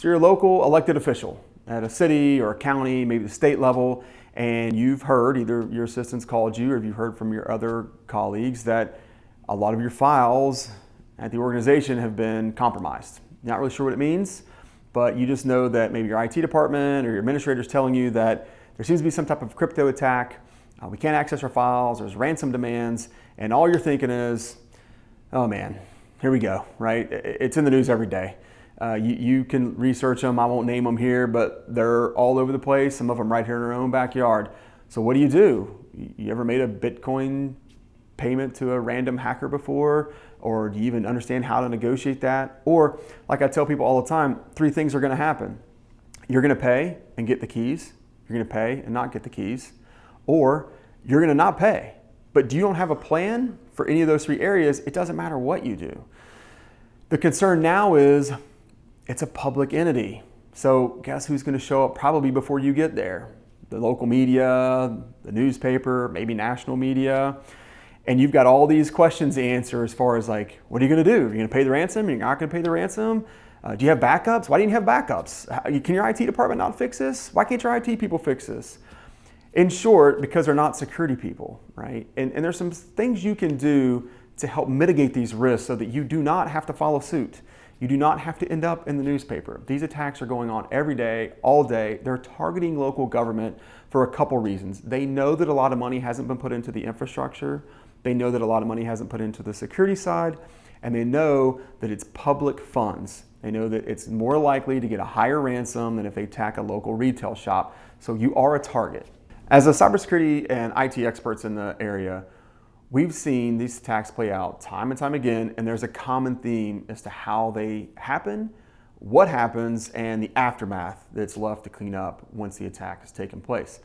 So you're a local elected official at a city or a county, maybe the state level, and you've heard, either your assistants called you or you've heard from your other colleagues that a lot of your files at the organization have been compromised. Not really sure what it means, but you just know that maybe your IT department or your administrator is telling you that there seems to be some type of crypto attack. We can't access our files, there's ransom demands, and all you're thinking is, oh man, here we go, right? It's in the news every day. You can research them, I won't name them here, but they're all over the place, some of them right here in our own backyard. So what do? You ever made a Bitcoin payment to a random hacker before? Or do you even understand how to negotiate that? Or, like I tell people all the time, 3 things are gonna happen. You're gonna pay and get the keys, you're gonna pay and not get the keys, or you're gonna not pay. But you don't have a plan for any of those 3 areas, it doesn't matter what you do. The concern now is it's a public entity. So guess who's gonna show up probably before you get there? The local media, the newspaper, maybe national media. And you've got all these questions to answer as far as like, what are you gonna do? You're gonna pay the ransom? You're not gonna pay the ransom? Do you have backups? Why do you have backups? Can your IT department not fix this? Why can't your IT people fix this? In short, because they're not security people, right? And there's some things you can do to help mitigate these risks so that you do not have to follow suit. You do not have to end up in the newspaper. These attacks are going on every day, all day. They're targeting local government for a couple reasons. They know that a lot of money hasn't been put into the infrastructure. They know that a lot of money hasn't put into the security side, and they know that it's public funds. They know that it's more likely to get a higher ransom than if they attack a local retail shop. So you are a target. As a cybersecurity and IT experts in the area, we've seen these attacks play out time and time again, and there's a common theme as to how they happen, what happens, and the aftermath that's left to clean up once the attack has taken place.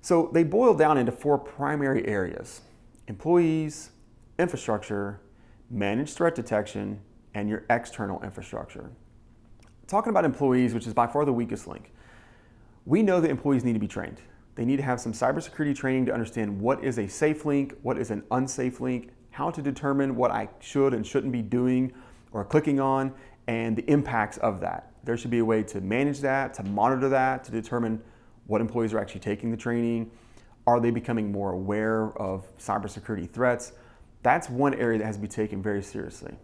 So they boil down into 4 primary areas: employees, infrastructure, managed threat detection, and your external infrastructure. Talking about employees, which is by far the weakest link, we know that employees need to be trained. They need to have some cybersecurity training to understand what is a safe link, what is an unsafe link, how to determine what I should and shouldn't be doing or clicking on, and the impacts of that. There should be a way to manage that, to monitor that, to determine what employees are actually taking the training. Are they becoming more aware of cybersecurity threats? That's one area that has to be taken very seriously.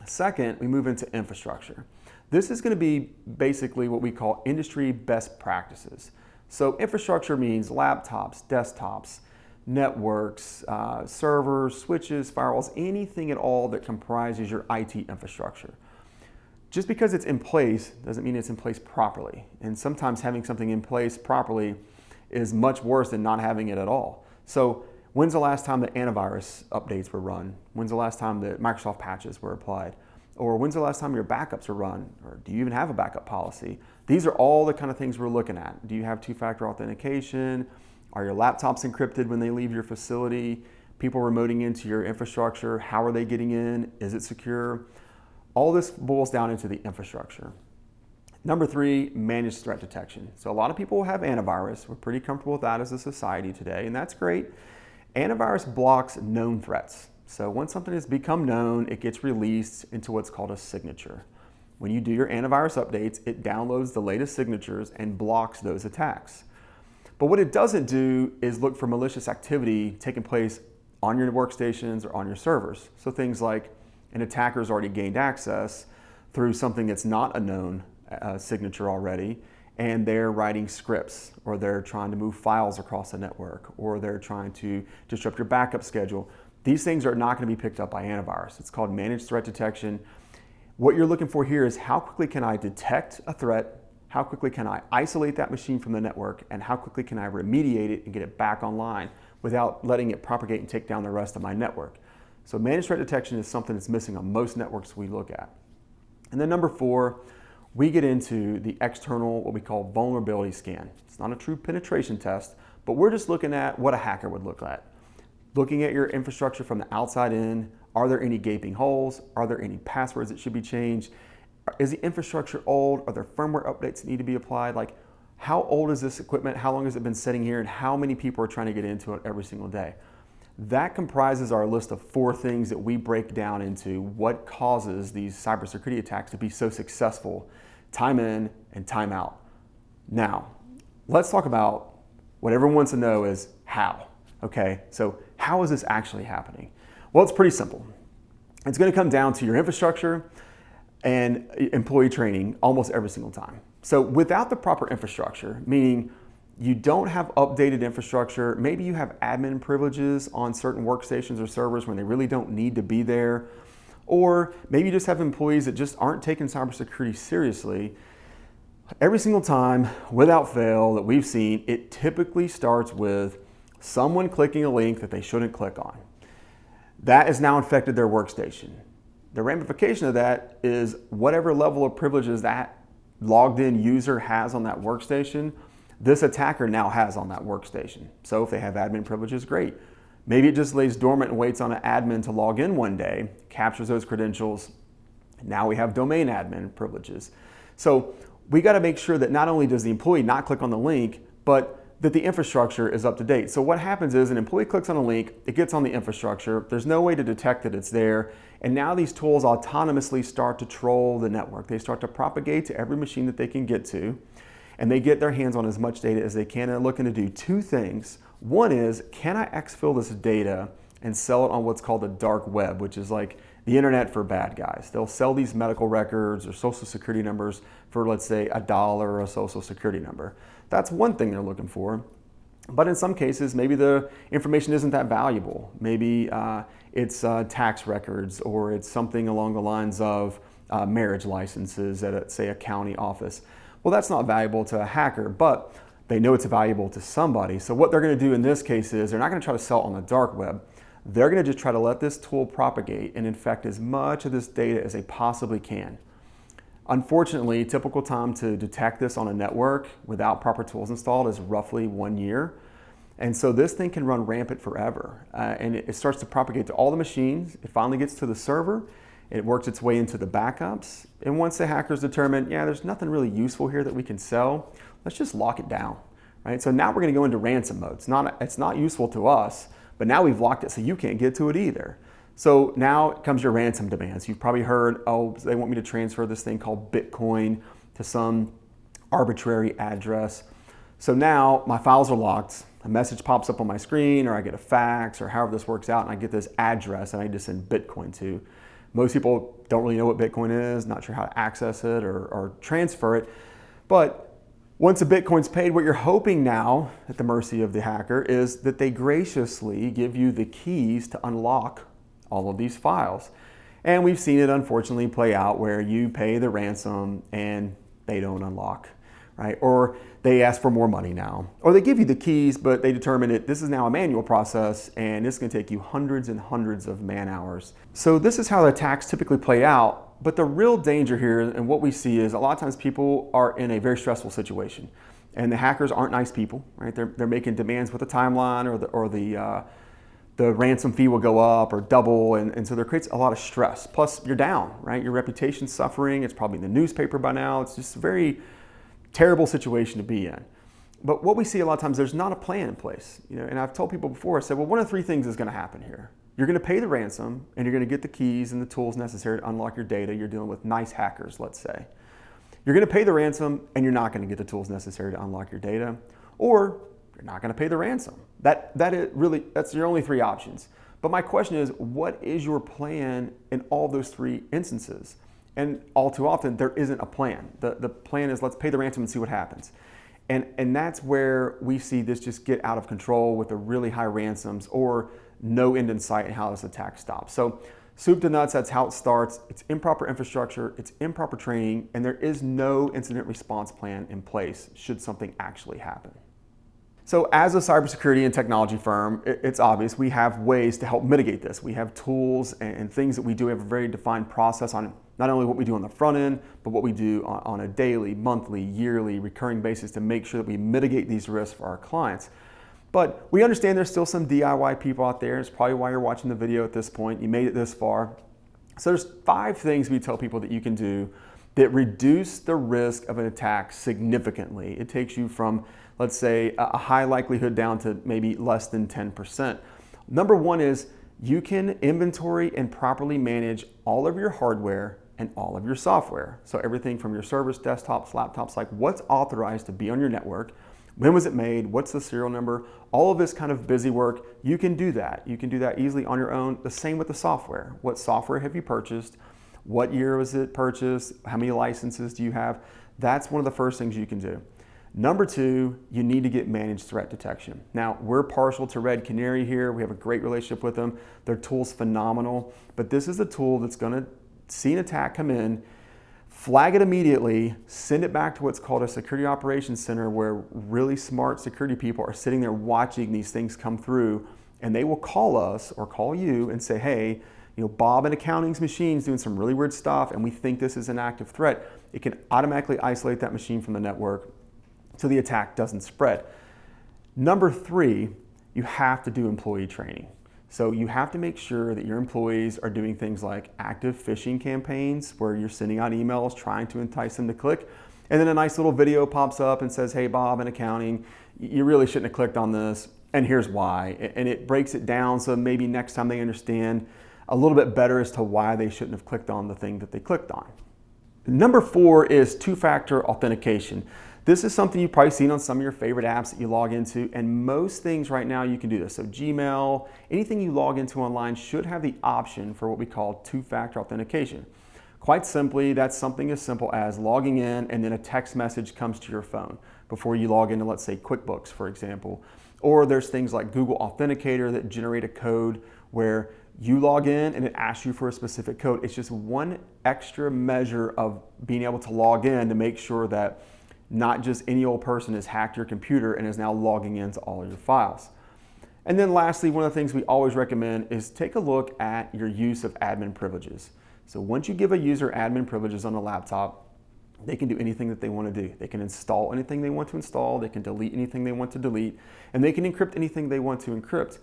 Second, we move into infrastructure. This is going to be basically what we call industry best practices. So infrastructure means laptops, desktops, networks, servers, switches, firewalls, anything at all that comprises your IT infrastructure. Just because it's in place doesn't mean it's in place properly. And sometimes having something in place properly is much worse than not having it at all. So when's the last time that antivirus updates were run? When's the last time that Microsoft patches were applied? Or when's the last time your backups are run? Or do you even have a backup policy? These are all the kind of things we're looking at. Do you have 2-factor authentication? Are your laptops encrypted when they leave your facility? People remoting into your infrastructure, how are they getting in? Is it secure? All this boils down into the infrastructure. Number 3, managed threat detection. So a lot of people have antivirus. We're pretty comfortable with that as a society today, and that's great. Antivirus blocks known threats. So once something has become known, it gets released into what's called a signature. When you do your antivirus updates, it downloads the latest signatures and blocks those attacks. But what it doesn't do is look for malicious activity taking place on your workstations or on your servers. So things like an attacker's already gained access through something that's not a known signature already, and they're writing scripts, or they're trying to move files across the network, or they're trying to disrupt your backup schedule. These things are not going to be picked up by antivirus. It's called managed threat detection. What you're looking for here is how quickly can I detect a threat, how quickly can I isolate that machine from the network, and how quickly can I remediate it and get it back online without letting it propagate and take down the rest of my network. So managed threat detection is something that's missing on most networks we look at. And then number 4, we get into the external, what we call vulnerability scan. It's not a true penetration test, but we're just looking at what a hacker would look at. Looking at your infrastructure from the outside in, are there any gaping holes? Are there any passwords that should be changed? Is the infrastructure old? Are there firmware updates that need to be applied? Like, how old is this equipment? How long has it been sitting here? And how many people are trying to get into it every single day? That comprises our list of 4 things that we break down into what causes these cybersecurity attacks to be so successful time in and time out. Now, let's talk about what everyone wants to know is how. Okay, so how is this actually happening? Well, it's pretty simple. It's going to come down to your infrastructure and employee training almost every single time. So without the proper infrastructure, meaning you don't have updated infrastructure, maybe you have admin privileges on certain workstations or servers when they really don't need to be there, or maybe you just have employees that just aren't taking cybersecurity seriously. Every single time, without fail, that we've seen, it typically starts with someone clicking a link that they shouldn't click on. That has now infected their workstation. The ramification of that is whatever level of privileges that logged in user has on that workstation, this attacker now has on that workstation. So if they have admin privileges, great. Maybe it just lays dormant and waits on an admin to log in one day, captures those credentials. Now we have domain admin privileges. So we got to make sure that not only does the employee not click on the link, but that the infrastructure is up to date. So what happens is an employee clicks on a link, it gets on the infrastructure, there's no way to detect that it's there, and now these tools autonomously start to troll the network. They start to propagate to every machine that they can get to, and they get their hands on as much data as they can, and they're looking to do two things. One is, can I exfil this data and sell it on what's called the dark web, which is like the internet for bad guys. They'll sell these medical records or social security numbers for, let's say, $1 or a social security number. That's one thing they're looking for. But in some cases, maybe the information isn't that valuable. Maybe it's tax records, or it's something along the lines of marriage licenses at, say, a county office. Well, that's not valuable to a hacker, but they know it's valuable to somebody. So what they're going to do in this case is they're not going to try to sell it on the dark web. They're going to just try to let this tool propagate and infect as much of this data as they possibly can. Unfortunately, typical time to detect this on a network without proper tools installed is roughly 1 year. And so this thing can run rampant forever. And it starts to propagate to all the machines. It finally gets to the server. It works its way into the backups. And once the hackers determine, yeah, there's nothing really useful here that we can sell, let's just lock it down, right? So now we're going to go into ransom mode. It's not useful to us, but now we've locked it so you can't get to it either. So now comes your ransom demands. You've probably heard, oh, they want me to transfer this thing called Bitcoin to some arbitrary address. So now my files are locked. A message pops up on my screen, or I get a fax, or however this works out, and I get this address that I need to send Bitcoin to. Most people don't really know what Bitcoin is, not sure how to access it or transfer it. But once a Bitcoin's paid, what you're hoping now, at the mercy of the hacker, is that they graciously give you the keys to unlock all of these files. And we've seen it unfortunately play out where you pay the ransom and they don't unlock, right? Or they ask for more money now. Or they give you the keys, but they determine that this is now a manual process and it's going to take you hundreds and hundreds of man hours. So this is how the attacks typically play out. But the real danger here, and what we see, is a lot of times people are in a very stressful situation. And the hackers aren't nice people, right? They're making demands with a timeline, or the ransom fee will go up or double, and so there creates a lot of stress. Plus, you're down, right? Your reputation's suffering. It's probably in the newspaper by now. It's just a very terrible situation to be in. But what we see a lot of times, there's not a plan in place. And I've told people before, I said, well, one of three things is going to happen here. You're going to pay the ransom, and you're going to get the keys and the tools necessary to unlock your data. You're dealing with nice hackers, let's say. You're going to pay the ransom, and you're not going to get the tools necessary to unlock your data. Or you're not going to pay the ransom. That's your only three options. But my question is, what is your plan in all those three instances? And all too often, there isn't a plan. The plan is, let's pay the ransom and see what happens. And that's where we see this just get out of control with the really high ransoms, or no end in sight in how this attack stops. So soup to nuts, that's how it starts. It's improper infrastructure, it's improper training, and there is no incident response plan in place should something actually happen. So as a cybersecurity and technology firm, it's obvious we have ways to help mitigate this. We have tools and things that we do. We have a very defined process on not only what we do on the front end, but what we do on a daily, monthly, yearly, recurring basis to make sure that we mitigate these risks for our clients. But we understand there's still some DIY people out there. It's probably why you're watching the video at this point. You made it this far. So there's 5 things we tell people that you can do that reduce the risk of an attack significantly. It takes you from, let's say, a high likelihood down to maybe less than 10%. Number 1 is you can inventory and properly manage all of your hardware and all of your software. So everything from your servers, desktops, laptops, like what's authorized to be on your network, when was it made, what's the serial number, all of this kind of busy work, you can do that. You can do that easily on your own. The same with the software. What software have you purchased? What year was it purchased? How many licenses do you have? That's one of the first things you can do. Number two, you need to get managed threat detection. Now, we're partial to Red Canary here. We have a great relationship with them. Their tool's phenomenal, but this is a tool that's gonna see an attack come in, flag it immediately, send it back to what's called a security operations center where really smart security people are sitting there watching these things come through, and they will call us or call you and say, hey, Bob in accounting's machine's doing some really weird stuff and we think this is an active threat. It can automatically isolate that machine from the network so the attack doesn't spread. Number three, you have to do employee training. So you have to make sure that your employees are doing things like active phishing campaigns where you're sending out emails trying to entice them to click. And then a nice little video pops up and says, hey, Bob in accounting, you really shouldn't have clicked on this. And here's why. And it breaks it down so maybe next time they understand a little bit better as to why they shouldn't have clicked on the thing that they clicked on. Number four is two-factor authentication. This is something you've probably seen on some of your favorite apps that you log into, and most things right now you can do this. So Gmail, anything you log into online should have the option for what we call two-factor authentication. Quite simply, that's something as simple as logging in and then a text message comes to your phone before you log into, let's say, QuickBooks, for example. Or there's things like Google Authenticator that generate a code where you log in and it asks you for a specific code. It's just one extra measure of being able to log in to make sure that not just any old person has hacked your computer and is now logging into all of your files. And then lastly, one of the things we always recommend is take a look at your use of admin privileges. So once you give a user admin privileges on a laptop, they can do anything that they want to do. They can install anything they want to install, they can delete anything they want to delete, and they can encrypt anything they want to encrypt.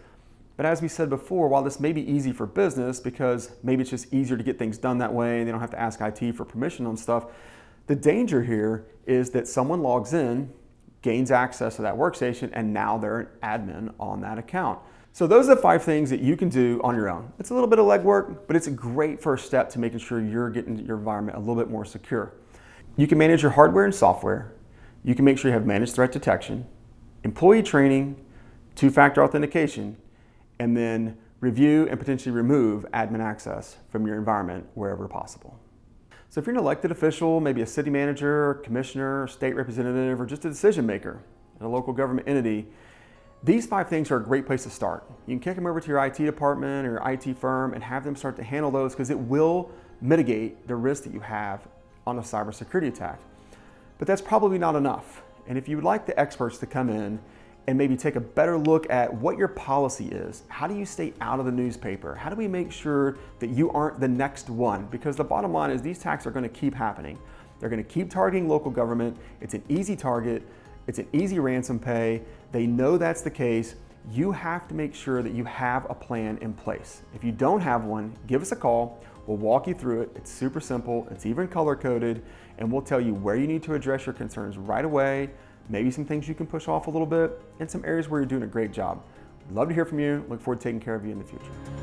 But as we said before, while this may be easy for business because maybe it's just easier to get things done that way and they don't have to ask IT for permission on stuff, the danger here is that someone logs in, gains access to that workstation, and now they're an admin on that account. So those are the 5 things that you can do on your own. It's a little bit of legwork, but it's a great first step to making sure you're getting your environment a little bit more secure. You can manage your hardware and software. You can make sure you have managed threat detection, employee training, two-factor authentication, and then review and potentially remove admin access from your environment wherever possible. So if you're an elected official, maybe a city manager, commissioner, state representative, or just a decision maker in a local government entity, these 5 things are a great place to start. You can kick them over to your IT department or your IT firm and have them start to handle those because it will mitigate the risk that you have on a cybersecurity attack. But that's probably not enough. And if you would like the experts to come in and maybe take a better look at what your policy is. How do you stay out of the newspaper? How do we make sure that you aren't the next one? Because the bottom line is these attacks are going to keep happening. They're going to keep targeting local government. It's an easy target. It's an easy ransom pay. They know that's the case. You have to make sure that you have a plan in place. If you don't have one, give us a call. We'll walk you through it. It's super simple. It's even color-coded, and we'll tell you where you need to address your concerns right away, maybe some things you can push off a little bit, and some areas where you're doing a great job. We'd love to hear from you. Look forward to taking care of you in the future.